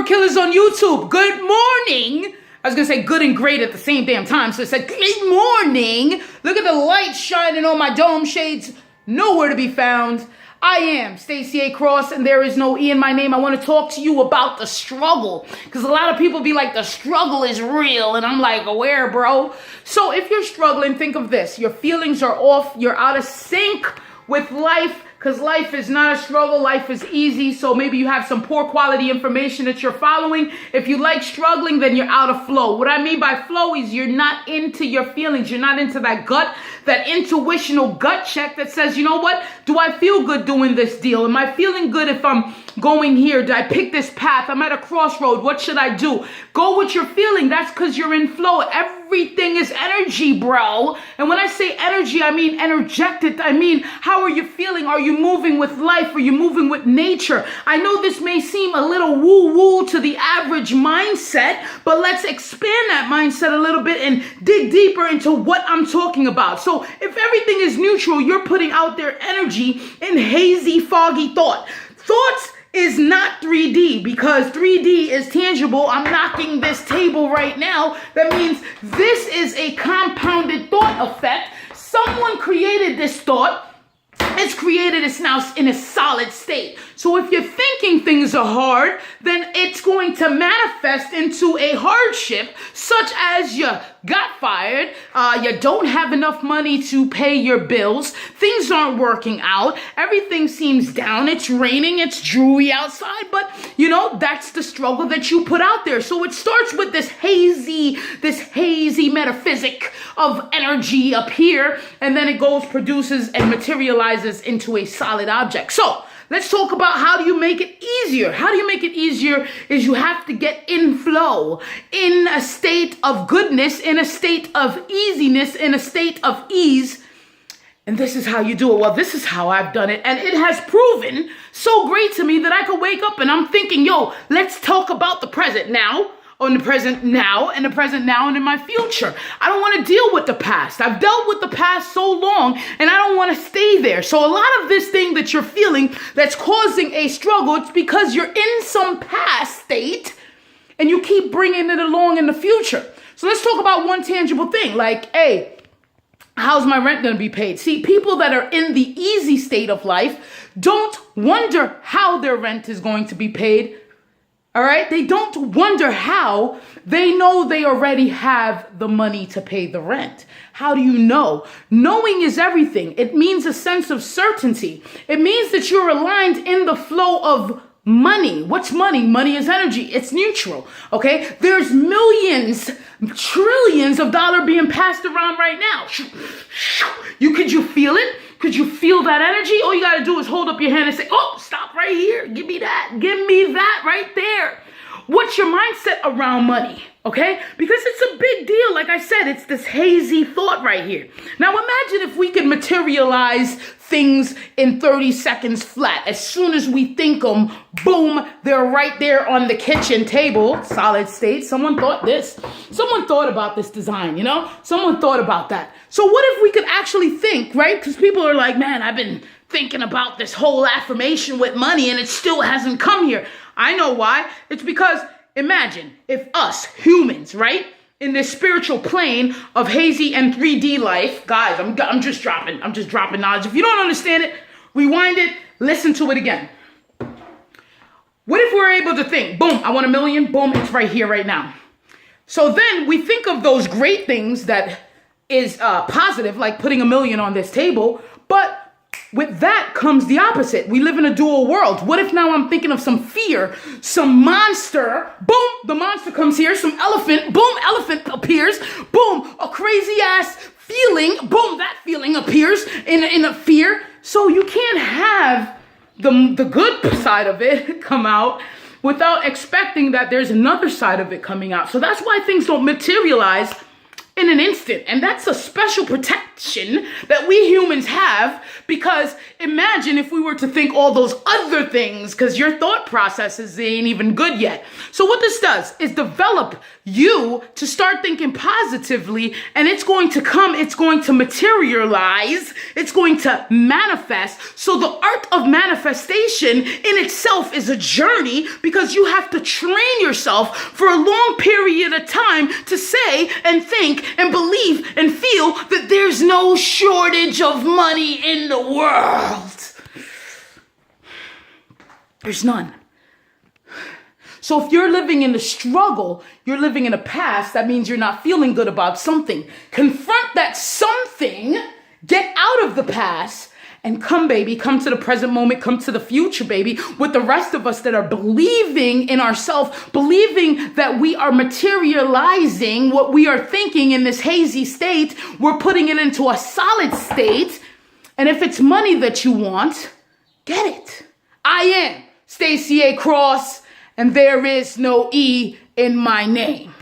Killers on YouTube. Good morning. I was going to say good and great at the same damn time. So it said, good morning. Look at the light shining on my dome shades. Nowhere to be found. I am Stacey A. Cross, and there is no E in my name. I want to talk to you about the struggle, because a lot of people be like, the struggle is real, and I'm like, where, bro? So if you're struggling, think of this. Your feelings are off. You're out of sync with life, because life is not a struggle. Life is easy. So maybe you have some poor quality information that you're following. If you like struggling, then you're out of flow. What I mean by flow is you're not into your feelings. You're not into that gut, that intuitional gut check that says, you know what? Do I feel good doing this deal? Am I feeling good if I'm going here? Did I pick this path? I'm at a crossroad. What should I do? Go with your feeling. That's because you're in flow. Everything is energy, bro. And when I say energy, I mean energetic. I mean, how are you feeling? Are you moving with life? Are you moving with nature? I know this may seem a little woo-woo to the average mindset, but let's expand that mindset a little bit and dig deeper into what I'm talking about. So if everything is neutral, you're putting out their energy in hazy, foggy thought. Thoughts is not 3D, because 3D is tangible. I'm knocking this table right now. That means this is a compounded thought effect. Someone created this thought. It's created, it's now in a solid state. So if you're thinking things are hard, then it's going to manifest into a hardship, such as you got fired, you don't have enough money to pay your bills, things aren't working out, everything seems down, it's raining, it's dreary outside, but you know, that's the struggle that you put out there. So it starts with this hazy metaphysic of energy up here, and then it goes, produces, and materializes into a solid object. So let's talk about how do you make it easier. How do you make it easier is you have to get in flow, in a state of goodness, in a state of easiness, in a state of ease. And this is how you do it. Well, this is how I've done it. And it has proven so great to me that I could wake up and I'm thinking, yo, let's talk about the present now. On the present now, and the present now, and in my future. I don't want to deal with the past. I've dealt with the past so long, and I don't want to stay there. So a lot of this thing that you're feeling that's causing a struggle, it's because you're in some past state, and you keep bringing it along in the future. So let's talk about one tangible thing, like, hey, how's my rent going to be paid? See, people that are in the easy state of life don't wonder how their rent is going to be paid. All right, they don't wonder how. They know they already have the money to pay the rent. How do you know? Knowing is everything. It means a sense of certainty. It means that you're aligned in the flow of money. What's money? Money is energy. It's neutral. Okay, there's millions, trillions of dollars being passed around right now. Could you feel it? Could you feel that energy? All you got to do is hold up your hand and say, oh, stop right here. Give me that. Give me that right there. What's your mindset around money? Okay? Because it's a big deal. Like I said, it's this hazy thought right here. Now imagine if we could materialize things in 30 seconds flat. As soon as we think them, boom, they're right there on the kitchen table, solid state. Someone thought this. Someone thought about this design, you know? Someone thought about that. So what if we could actually think, right? Because people are like, man, I've been thinking about this whole affirmation with money and it still hasn't come here. I know why. It's because imagine if us humans, right, in this spiritual plane of hazy and 3D life, guys, I'm just dropping knowledge. If you don't understand it, rewind it, listen to it again. What if we're able to think, boom, I want $1 million, boom, it's right here, right now. So then we think of those great things that is positive, like putting $1 million on this table, but with that comes the opposite. We live in a dual world. What if now I'm thinking of some fear, some monster, boom, the monster comes here, some elephant, boom, elephant appears, boom, a crazy ass feeling, boom, that feeling appears in a fear. So you can't have the good side of it come out without expecting that there's another side of it coming out. So that's why things don't materialize in an instant. And that's a special reaction that we humans have, because imagine if we were to think all those other things, because your thought processes ain't even good yet. So what this does is develop you to start thinking positively, and it's going to come, it's going to materialize, it's going to manifest. So the art of manifestation in itself is a journey, because you have to train yourself for a long period of time to say and think and believe and feel that there's no shortage of money in the world. There's none. So if you're living in the struggle, you're living in the past, that means you're not feeling good about something. Confront that something, get out of the past, and come, baby, come to the present moment, come to the future, baby, with the rest of us that are believing in ourselves, believing that we are materializing what we are thinking in this hazy state. We're putting it into a solid state. And if it's money that you want, get it. I am Stacey A. Cross, and there is no E in my name.